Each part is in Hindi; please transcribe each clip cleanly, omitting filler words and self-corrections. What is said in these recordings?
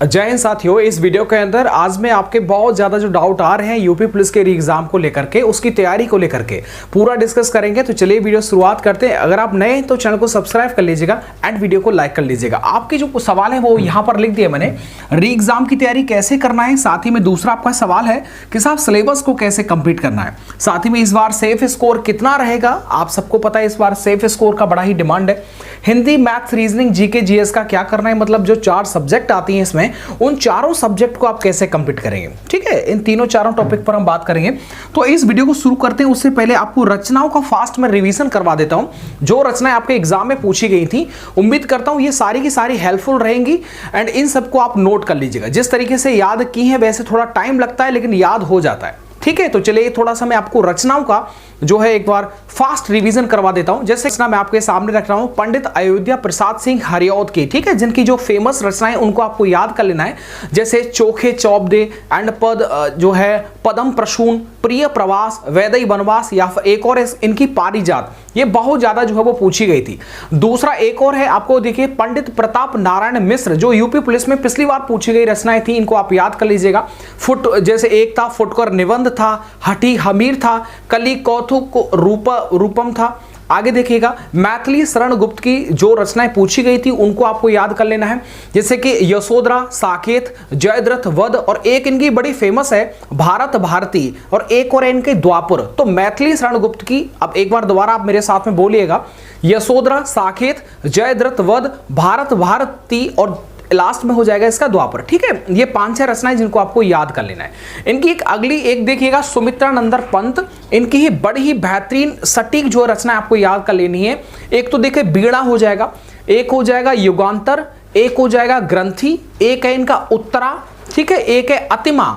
जय हिंद साथियों, इस वीडियो के अंदर आज मैं आपके बहुत ज्यादा जो डाउट आ रहे हैं यूपी पुलिस के एग्जाम को लेकर के, उसकी तैयारी को लेकर के पूरा डिस्कस करेंगे। तो चलिए वीडियो शुरुआत करते हैं। अगर आप नए हैं तो चैनल को सब्सक्राइब कर लीजिएगा एंड वीडियो को लाइक कर लीजिएगा। आपके जो सवाल है वो यहाँ पर लिख दिया मैंने, री एग्जाम की तैयारी कैसे करना है। साथ ही में दूसरा आपका सवाल है कि साहब सिलेबस को कैसे कंप्लीट करना है। साथ ही में इस बार सेफ स्कोर कितना रहेगा। आप सबको पता है इस बार सेफ स्कोर का बड़ा ही डिमांड है। Hindi, maths, reasoning, GK, GS का क्या करना है, मतलब जो 4 सब्जेक्ट आती हैं इसमें, उन चारों सब्जेक्ट को आप कैसे कंप्लीट करेंगे। ठीक है, इन तीनों चारों टॉपिक पर हम बात करेंगे। तो इस वीडियो को शुरू करते हैं। उससे पहले आपको रचनाओं का फास्ट में रिवीजन करवा देता हूं जो रचनाएं आपके एग्जाम में पूछी गई थी। उम्मीद करता हूं ये सारी की सारी हेल्पफुल रहेंगी एंड इन सबको आप नोट कर लीजिएगा। जिस तरीके से याद की है वैसे थोड़ा टाइम लगता है लेकिन याद हो जाता है। ठीक है, तो चलिए थोड़ा सा मैं आपको रचनाओं का जो है एक बार फास्ट रिवीजन करवा देता हूं। जैसे रचना मैं आपके सामने रख रहा हूं पंडित अयोध्या प्रसाद सिंह हरिऔध की। ठीक है, जिनकी जो फेमस रचनाएं उनको आपको याद कर लेना है। जैसे चोखे चौबदे एंड पद जो है पदम प्रसून, प्रिय प्रवास, वैदई वनवास, या एक और इनकी पारिजात, ये बहुत ज्यादा जो है वो पूछी गई थी। दूसरा एक और है, आपको देखिए पंडित प्रताप नारायण मिश्र, जो यूपी पुलिस में पिछली बार पूछी गई रचनाएं थी, इनको आप याद कर लीजिएगा। फुट जैसे एक था फुटकर निबंध था, हठी हमीर था, कली कौथुक रूपम था। आगे देखिएगा मैथिली शरण गुप्त की जो रचनाएं पूछी गई थी उनको आपको याद कर लेना है। जैसे कि यशोधरा, साकेत, जयद्रथ वध, और एक इनकी बड़ी फेमस है भारत भारती, और एक और इनके द्वापर। तो मैथिली शरण गुप्त की अब एक बार दोबारा आप मेरे साथ में बोलिएगा, यशोधरा, साकेत, जयद्रथ वध, भारत भारती, और लास्ट में हो जाएगा इसका द्वापर। ठीक है, ये 5-6 रचनाएं जिनको आपको याद कर लेना है। इनकी एक अगली एक देखिएगा सुमित्रा नंदन पंत, इनकी ही बड़ी ही बेहतरीन सटीक जो रचना आपको याद कर लेनी है। एक तो देखिए बीड़ा हो जाएगा, एक हो जाएगा युगांतर, एक हो जाएगा ग्रंथि, एक है इनका उत्तरा, ठीक है, एक है अतिमा,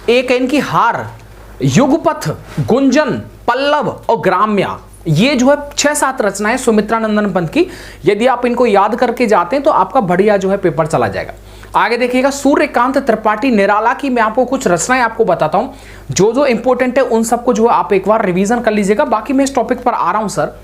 एक है इनकी हार, युगपथ, गुंजन, पल्लव और ग्राम्या। ये जो है 6-7 रचनाएं सुमित्रा नंदन पंत की। यदि आप इनको याद करके जाते हैं तो आपका बढ़िया जो है पेपर चला जाएगा। आगे देखिएगा सूर्यकांत त्रिपाठी निराला की मैं आपको कुछ रचनाएं आपको बताता हूं जो जो इंपॉर्टेंट है उन सबको जो है आप एक बार रिवीजन कर लीजिएगा। बाकी मैं इस टॉपिक पर आ रहा हूं सर।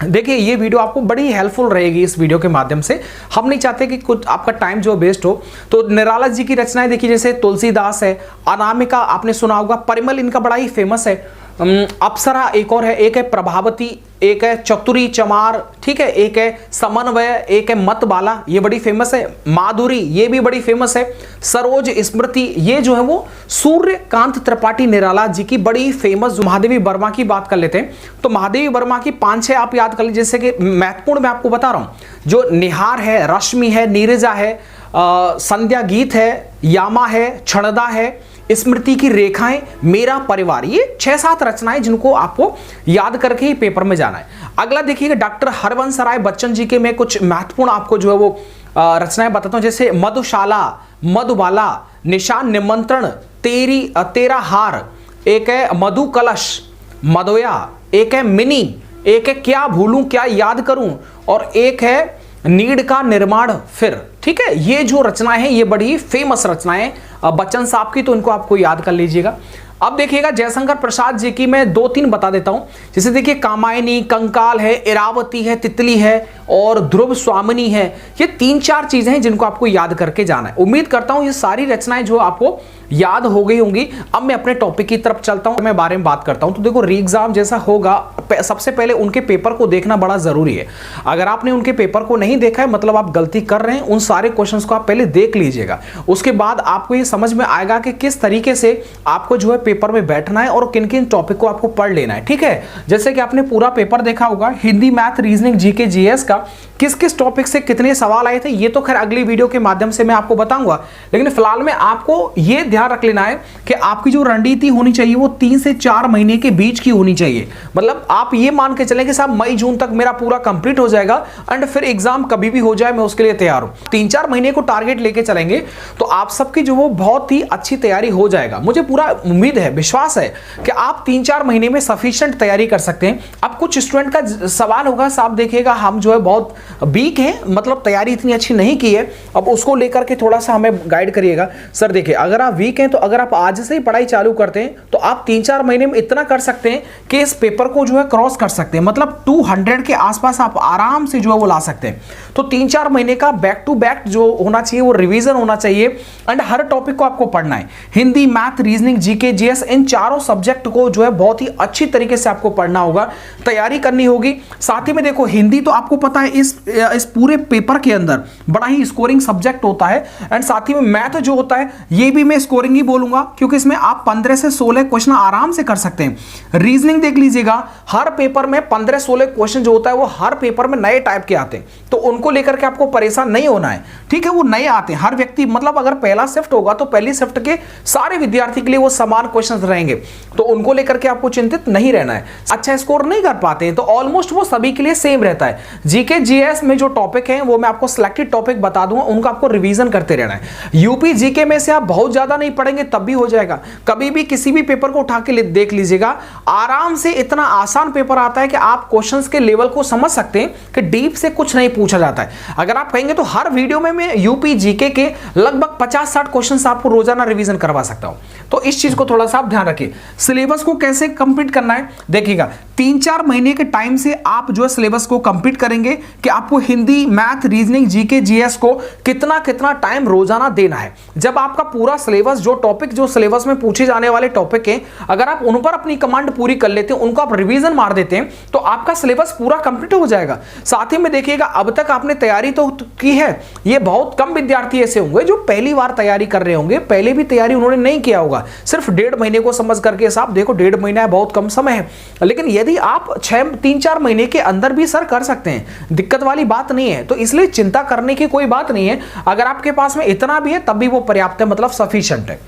देखिए ये वीडियो आपको बड़ी हेल्पफुल रहेगी। इस वीडियो के माध्यम से हम नहीं चाहते कि कुछ आपका टाइम जो वेस्ट हो। तो निराला जी की रचनाएं देखिए, जैसे तुलसीदास है, अनामिका आपने सुना होगा, परिमल इनका बड़ा ही फेमस है, अप्सरा एक और है, एक है प्रभावती, एक है चतुरी चमार, ठीक है, एक है समन्वय, एक है मतबाला, ये बड़ी फेमस है, माधुरी ये भी बड़ी फेमस है, सरोज स्मृति, ये जो है वो सूर्यकांत त्रिपाठी निराला जी की बड़ी फेमस। महादेवी वर्मा की बात कर लेते हैं तो महादेवी वर्मा की 5-6 आप याद कर लीजिए। जैसे कि महत्वपूर्ण मैं आपको बता रहा हूं, जो निहार है, रश्मि है, नीरजा है, संध्या गीत है, यामा है, क्षणदा है, स्मृति की रेखाएं, मेरा परिवार, ये 6-7 रचनाएं जिनको आपको याद करके ही पेपर में जाना है। अगला देखिएगा डॉक्टर हरवंश राय बच्चन जी के मैं कुछ महत्वपूर्ण आपको जो है वो रचनाएं बताता हूं। जैसे मधुशाला, मधुबाला, निशान निमंत्रण, तेरा हार, एक है मधु कलश, मधोया, एक है मिनी, एक है क्या भूलूं क्या याद करूं, और एक है नीड का निर्माण फिर। ठीक है, ये जो रचनाएं हैं ये बड़ी फेमस रचनाएं बच्चन साहब की, तो इनको आपको याद कर लीजिएगा। अब देखिएगा जयशंकर प्रसाद जी की मैं 2-3 बता देता हूं। जैसे देखिए कामायनी, कंकाल है, इरावती है, तितली है और ध्रुव स्वामिनी है। ये 3-4 चीजें हैं जिनको आपको याद करके जाना है। उम्मीद करता हूं ये सारी रचनाएं जो आपको याद हो गई होंगी। अब मैं अपने टॉपिक की तरफ चलता हूं, मैं बारे में बात करता हूं। तो देखो री एग्जाम जैसा होगा, सबसे पहले उनके पेपर को देखना बड़ा जरूरी है। अगर आपने उनके पेपर को नहीं देखा है मतलब आप गलती कर रहे हैं। उन सारे क्वेश्चंस को आप पहले देख लीजिएगा, उसके बाद आपको ये समझ में आएगा कि किस तरीके से आपको जो है पेपर में बैठना है और किन किन टॉपिक को आपको पढ़ लेना है। ठीक है, जैसे कि आपने पूरा पेपर देखा होगा, Hindi, math, reasoning, GK, GS का किस किस टॉपिक से कितने सवाल आए थे ये तो खैर अगली वीडियो के माध्यम से मैं आपको बताऊंगा। लेकिन फिलहाल में आपको ये ध्यान रख लेना है कि आपकी जो रणनीति होनी चाहिए वो 3 से 4 महीने के बीच की होनी चाहिए। मतलब आप ये मान के चलें कि साहब मई जून तक मेरा पूरा कंप्लीट हो जाएगा एंड फिर एग्जाम कभी भी हो जाए मैं उसके लिए तैयार हूं। 3-4 महीने को टारगेट लेके चलेंगे तो आप सबकी जो वो बहुत ही अच्छी तैयारी हो जाएगा। मुझे पूरा उम्मीद उम्मीद है, विश्वास है कि आप 3-4 महीने में सफिशिएंट तैयारी कर सकते हैं। अब कुछ स्टूडेंट का सवाल होगा, साहब देखिएगा हम जो है बहुत वीक हैं, मतलब तैयारी इतनी अच्छी नहीं की है, अब उसको लेकर के थोड़ा सा हमें गाइड करिएगा। सर देखिए, अगर आप वीक हैं तो अगर आप आज से ही पढ़ाई चालू करते हैं तो आप 3-4 महीने में इतना कर सकते हैं कि इस पेपर को जो है क्रॉस कर सकते हैं, मतलब 200 के आसपास आप आराम से जो है वो ला सकते हैं। तो 3-4 महीने का बैक टू बैक जो होना चाहिए वो रिवीजन होना चाहिए, एंड हर टॉपिक को आपको पढ़ना है। Hindi, math, reasoning, GK, GS, इन चारों सब्जेक्ट को जो है बहुत ही अच्छी तरीके से आपको पढ़ना होगा, तैयारी करनी होगी। साथ ही में देखो, हिंदी तो आपको पता है इस पूरे पेपर के अंदर बड़ा ही स्कोरिंग सब्जेक्ट होता है, एंड साथ ही में मैथ जो होता है ये भी मैं स्कोरिंग ही बोलूंगा, क्योंकि इसमें आप 15 से 16 क्वेश्चन आराम से कर सकते हैं। रीजनिंग देख लीजिएगा, हर पेपर में 15-16 क्वेश्चन जो होता है वो हर पेपर में नए टाइप के आते हैं, तो उनको लेकर के आपको परेशान नहीं होना है, ठीक है। वो नए आते हैं हर व्यक्ति, मतलब अगर पहला शिफ्ट होगा तो पहली शिफ्ट के सारे विद्यार्थी के लिए वो समान क्वेश्चंस रहेंगे, तो उनको लेकर के आपको चिंतित नहीं रहना है। अच्छा स्कोर नहीं कर पाते हैं तो ऑलमोस्ट वो सभी के लिए सेम रहता है। जीके जीएस में जो टॉपिक है वो मैं आपको सिलेक्टेड टॉपिक बता दूंगा, उनका आपको रिवीजन करते रहना है। यूपी जीके में से आप बहुत ज्यादा नहीं पढ़ेंगे तब भी हो जाएगा, कभी भी किसी भी पेपर को उठा के देख लीजिएगा, आराम से इतना आसान पेपर आता है कि आप क्वेश्चंस के लेवल को समझ सकते हैं कि डीप से कुछ नहीं पूछा जाता है। अगर आप कहेंगे तो हर वीडियो में मैं यूपी जीके के लगभग 50-60 क्वेश्चंस आपको रोजाना रिवीजन करवा सकता हूं, तो इस चीज को थोड़ा सा आप ध्यान रखिए। सिलेबस को कैसे कंप्लीट करना है, देखिएगा 3-4 महीने के टाइम से आप जो है सिलेबस को कंप्लीट करेंगे कि आपको Hindi, math, reasoning, GK, GS को कितना कितना टाइम रोजाना देना है। जब आपका पूरा सिलेबस, जो टॉपिक जो सिलेबस में पूछे जाने वाले टॉपिक हैं, अगर आप उन पर अपनी कमांड पूरी कर लेते हैं, उनको आप रिवीजन मार देते हैं, तो आपका सिलेबस पूरा कंप्लीट हो जाएगा। साथ ही में देखिएगा, अब तक आपने तैयारी तो की है, ये बहुत कम विद्यार्थी ऐसे होंगे जो पहली बार तैयारी कर रहे होंगे, पहले भी तैयारी उन्होंने नहीं किया होगा, सिर्फ 1.5 महीने को समझ करके। साहब देखो 1.5 महीना है, बहुत कम समय है, लेकिन यदि आप 3-4 महीने के अंदर भी सर कर सकते हैं, दिक्कत वाली बात नहीं है, तो इसलिए चिंता करने की कोई बात नहीं है। अगर आपके पास में इतना भी है तब भी वो पर्याप्त है, मतलब सफिशिएंट है।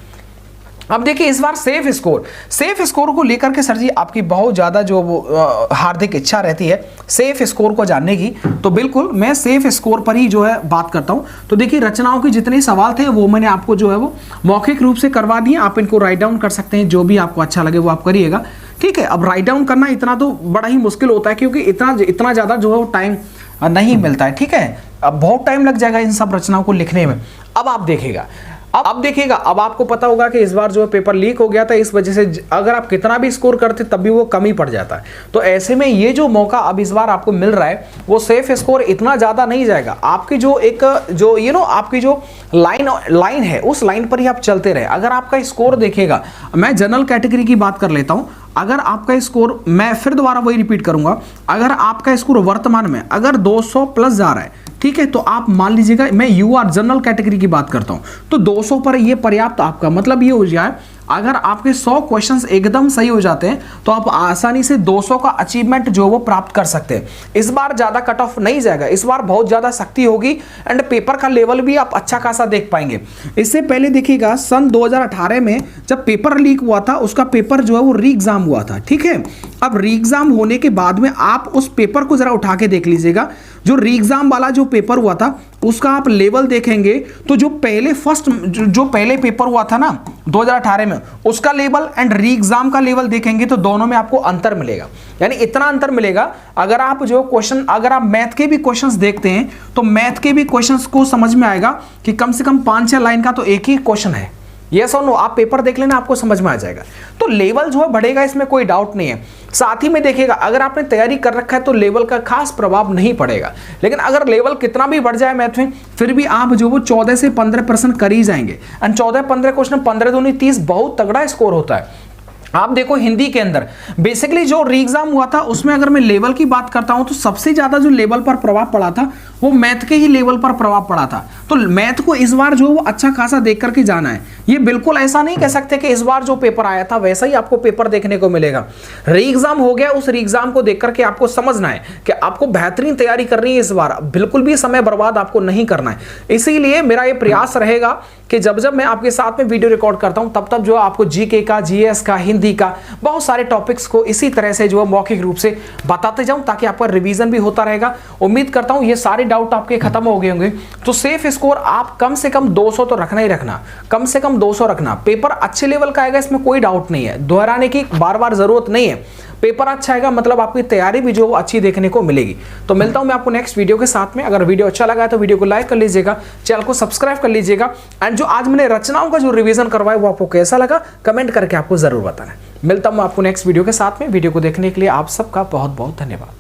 अब देखिए इस बार सेफ स्कोर को लेकर के सर जी आपकी बहुत ज़्यादा जो हार्दिक इच्छा रहती है सेफ स्कोर को जानने की, तो बिल्कुल मैं सेफ स्कोर पर ही जो है बात करता हूं। तो देखिए रचनाओं के जितने सवाल थे वो मैंने आपको जो है वो मौखिक रूप से करवा दिए, आप इनको राइट डाउन कर सकते हैं, जो भी आपको अच्छा लगे वो आप करिएगा, ठीक है। अब राइट डाउन करना इतना तो बड़ा ही मुश्किल होता है, क्योंकि इतना ज़्यादा जो है वो टाइम नहीं मिलता है, ठीक है। अब बहुत टाइम लग जाएगा इन सब रचनाओं को लिखने में। अब आप देखिएगा, अब आपको पता होगा कि इस बार जो है पेपर लीक हो गया था, इस वजह से अगर आप कितना भी स्कोर करते तब भी वो कम ही पड़ जाता है। तो ऐसे में ये जो मौका अब इस बार आपको मिल रहा है वो सेफ स्कोर इतना ज़्यादा नहीं जाएगा, आपकी जो आपकी जो लाइन है उस लाइन पर ही आप चलते रहे। अगर आपका स्कोर देखिएगा, मैं जनरल कैटेगरी की बात कर लेता हूँ, अगर आपका स्कोर, मैं फिर दोबारा वही रिपीट करूंगा, अगर आपका स्कोर वर्तमान में अगर 200 प्लस जा रहा है, ठीक है, तो आप मान लीजिएगा, मैं यूआर जनरल कैटेगरी की बात करता हूं, तो 200 पर ये पर्याप्त, आपका मतलब ये हो जाए अगर आपके 100 क्वेश्चंस एकदम सही हो जाते हैं तो आप आसानी से 200 का अचीवमेंट जो वो प्राप्त कर सकते हैं। इस बार ज़्यादा कट ऑफ नहीं जाएगा, इस बार बहुत ज़्यादा सख्ती होगी, एंड पेपर का लेवल भी आप अच्छा खासा देख पाएंगे। इससे पहले देखिएगा सन 2018 में जब पेपर लीक हुआ था, उसका पेपर जो है वो री एग्जाम हुआ था, ठीक है। अब री एग्जाम होने के बाद में आप उस पेपर को जरा उठा के देख लीजिएगा, जो री एग्जाम वाला जो पेपर हुआ था उसका आप लेवल देखेंगे तो जो पहले पेपर हुआ था ना 2018 में, उसका लेवल एंड री एग्जाम का लेवल देखेंगे तो दोनों में आपको अंतर मिलेगा। यानी इतना अंतर मिलेगा, अगर आप मैथ के भी क्वेश्चंस देखते हैं तो मैथ के भी क्वेश्चंस को समझ में आएगा कि कम से कम 5-6 लाइन का तो एक ही क्वेश्चन है, यस और नो, आप पेपर देख लेना आपको समझ में आ जाएगा। तो लेवल जो है बढ़ेगा, इसमें कोई डाउट नहीं है। साथ ही में देखिएगा, अगर आपने तैयारी कर रखा है तो लेवल का खास प्रभाव नहीं पड़ेगा, लेकिन अगर लेवल कितना भी बढ़ जाए मैथ में, फिर भी आप जो वो 14 से 15% कर ही जाएंगे, एंड 14-15 क्वेश्चन 15 दूनी 30 बहुत तगड़ा स्कोर होता है। आप देखो हिंदी के अंदर बेसिकली जो री एग्जाम हुआ था उसमें अगर मैं लेवल की बात करता हूं तो सबसे ज्यादा जो लेवल पर प्रभाव पड़ा था वो मैथ के ही लेवल पर प्रभाव पड़ा था। तो मैथ को इस बार जो वो अच्छा खासा देख करके जाना है, ये बिल्कुल ऐसा नहीं कह सकते कि इस बार जो पेपर आया था वैसा ही आपको पेपर देखने को मिलेगा। री एग्जाम हो गया, उस री एग्जाम को देख करके आपको समझना है कि आपको बेहतरीन तैयारी करनी है इस बार, बिल्कुल भी समय बर्बाद आपको नहीं करना है। इसीलिए मेरा ये प्रयास रहेगा कि जब जब मैं आपके साथ में वीडियो रिकॉर्ड करता हूं तब जो आपको जीके का, जीएस का, हिंदी का, बहुत सारे टॉपिक्स को इसी तरह से जो मौखिक रूप से बताते जाऊं ताकि आपका रिवीजन भी होता रहेगा। उम्मीद करता हूं ये सारे डाउट आपके खत्म हो गए होंगे। तो सेफ स्कोर आप कम से कम 200 तो रखना ही रखना, कम से कम 200 रखना। पेपर अच्छे लेवल का आएगा, इसमें कोई डाउट नहीं है, दोहराने की बार बार जरूरत नहीं है। पेपर अच्छा आएगा मतलब आपकी तैयारी भी जो वो अच्छी देखने को मिलेगी। तो मिलता हूं मैं आपको नेक्स्ट वीडियो के साथ में। अगर वीडियो अच्छा लगा है तो वीडियो को लाइक कर लीजिएगा, चैनल को सब्सक्राइब कर लीजिएगा, एंड जो आज मैंने रचनाओं का जो रिवीजन करवाया वो आपको कैसा लगा कमेंट करके आपको जरूर बताना है। मिलता हूं मैं आपको नेक्स्ट वीडियो के साथ में। वीडियो को देखने के लिए आप सबका बहुत बहुत धन्यवाद।